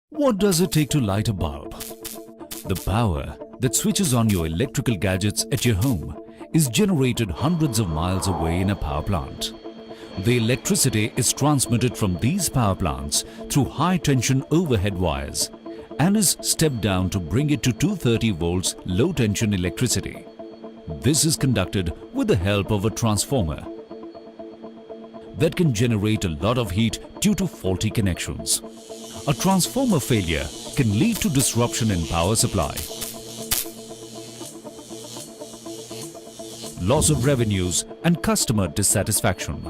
What does it take to light a bulb? The power that switches on your electrical gadgets at your home is generated hundreds of miles away in a power plant. The electricity is transmitted from these power plants through high-tension overhead wires and is stepped down to bring it to 230 volts low-tension electricity. This is conducted with the help of a transformer that can generate a lot of heat due to faulty connections. A transformer failure can lead to disruption in power supply, loss of revenues and customer dissatisfaction.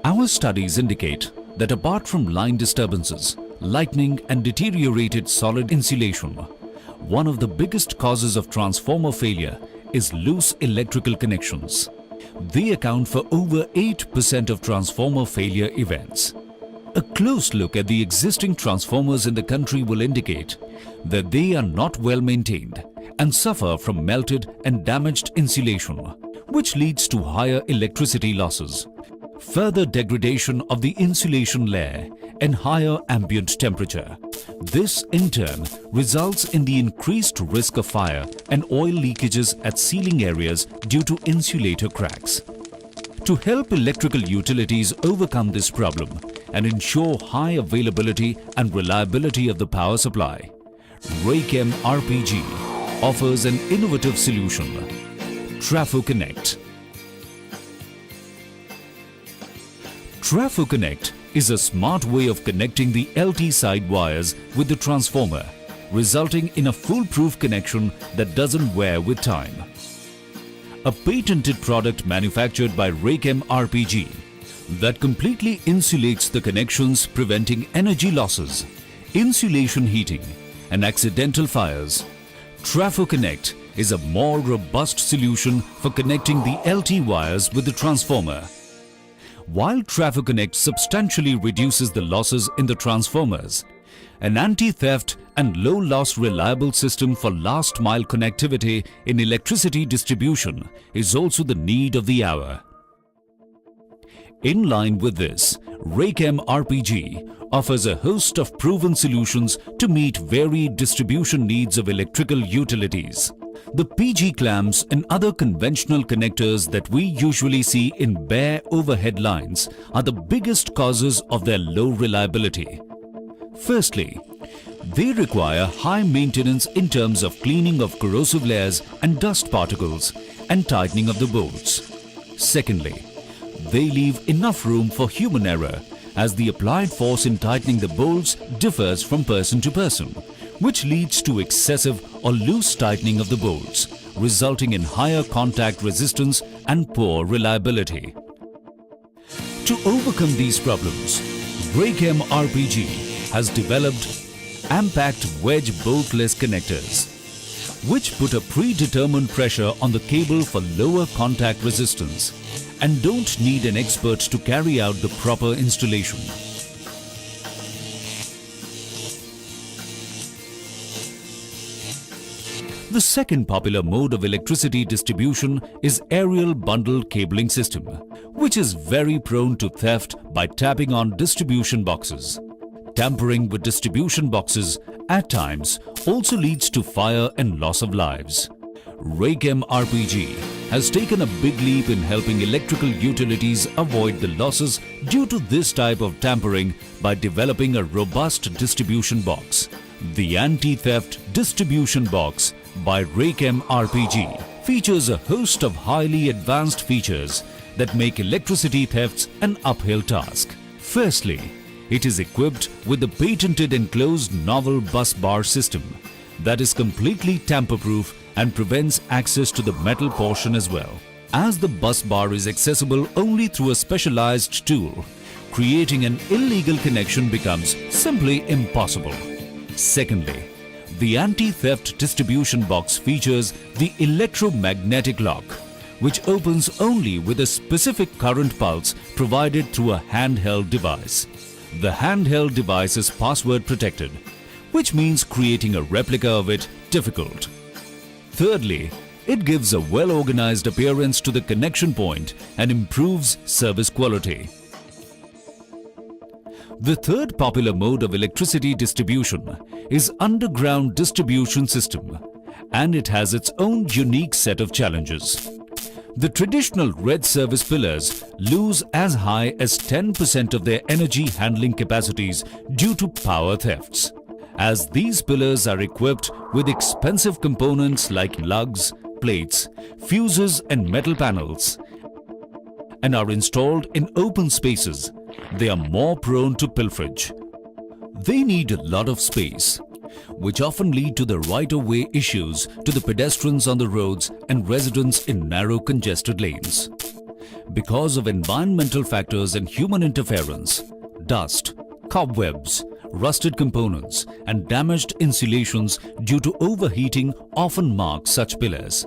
Our studies indicate that apart from line disturbances, lightning and deteriorated solid insulation, one of the biggest causes of transformer failure is loose electrical connections. They account for over 8% of transformer failure events. A close look at the existing transformers in the country will indicate that they are not well maintained and suffer from melted and damaged insulation, which leads to higher electricity losses, further degradation of the insulation layer and higher ambient temperature. This in turn results in the increased risk of fire and oil leakages at ceiling areas due to insulator cracks. To help electrical utilities overcome this problem and ensure high availability and reliability of the power supply, Raychem RPG offers an innovative solution, TrafoConnect. TrafoConnect is a smart way of connecting the LT side wires with the transformer, resulting in a foolproof connection that doesn't wear with time. A patented product manufactured by Raychem RPG that completely insulates the connections, preventing energy losses, insulation heating and accidental fires. TrafoConnect is a more robust solution for connecting the LT wires with the transformer. While TrafoConnect substantially reduces the losses in the transformers, an anti-theft and low-loss reliable system for last-mile connectivity in electricity distribution is also the need of the hour. In line with this, Raychem RPG offers a host of proven solutions to meet varied distribution needs of electrical utilities. The PG clamps and other conventional connectors that we usually see in bare overhead lines are the biggest causes of their low reliability. Firstly, they require high maintenance in terms of cleaning of corrosive layers and dust particles and tightening of the bolts. Secondly, they leave enough room for human error as the applied force in tightening the bolts differs from person to person, which leads to excessive or loose tightening of the bolts, resulting in higher contact resistance and poor reliability. To overcome these problems, Raychem RPG has developed Ampact Wedge Boltless Connectors, which put a predetermined pressure on the cable for lower contact resistance and don't need an expert to carry out the proper installation. The second popular mode of electricity distribution is aerial bundle cabling system, which is very prone to theft by tapping on distribution boxes. Tampering with distribution boxes at times also leads to fire and loss of lives. Raychem RPG has taken a big leap in helping electrical utilities avoid the losses due to this type of tampering by developing a robust distribution box. The Anti-Theft Distribution Box by Raychem RPG features a host of highly advanced features that make electricity thefts an uphill task. Firstly, it is equipped with the patented enclosed novel bus bar system that is completely tamper-proof and prevents access to the metal portion as well, as the bus bar is accessible only through a specialized tool. Creating an illegal connection becomes simply impossible. Secondly, the anti-theft distribution box features the electromagnetic lock, which opens only with a specific current pulse provided through a handheld device. The handheld device is password protected, which means creating a replica of it difficult. Thirdly, it gives a well-organized appearance to the connection point and improves service quality. The third popular mode of electricity distribution is underground distribution system, and it has its own unique set of challenges. The traditional red service pillars lose as high as 10% of their energy handling capacities due to power thefts, as these pillars are equipped with expensive components like lugs, plates, fuses and metal panels, and are installed in open spaces. They are more prone to pilferage. They need a lot of space, which often lead to the right-of-way issues to the pedestrians on the roads and residents in narrow congested lanes. Because of environmental factors and human interference, dust, cobwebs, rusted components and damaged insulations due to overheating often mark such pillars.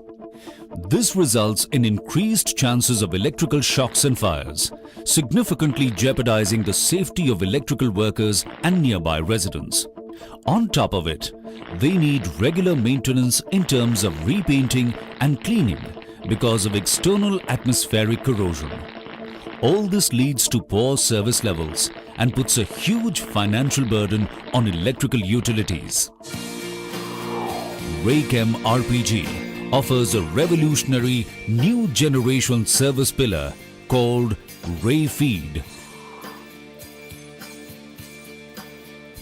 This results in increased chances of electrical shocks and fires, significantly jeopardizing the safety of electrical workers and nearby residents. On top of it, they need regular maintenance in terms of repainting and cleaning because of external atmospheric corrosion. All this leads to poor service levels and puts a huge financial burden on electrical utilities. Raychem RPG offers a revolutionary new generation service pillar called RayFeed.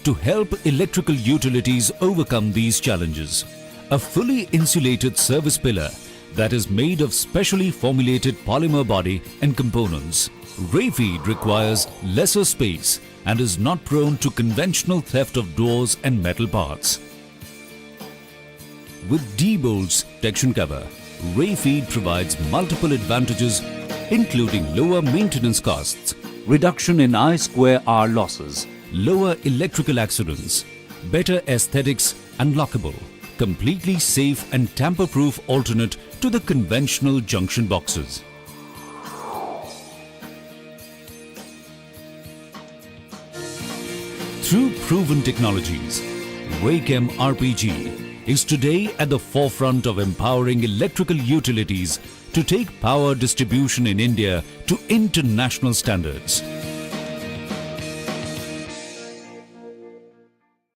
To help electrical utilities overcome these challenges, a fully insulated service pillar that is made of specially formulated polymer body and components, RayFeed requires lesser space and is not prone to conventional theft of doors and metal parts. With D-Bolt's protection cover, RayFeed provides multiple advantages including lower maintenance costs, reduction in I²R losses, lower electrical accidents, better aesthetics and lockable, completely safe and tamper-proof alternate to the conventional junction boxes. Through proven technologies, Raychem RPG is today at the forefront of empowering electrical utilities to take power distribution in India to international standards.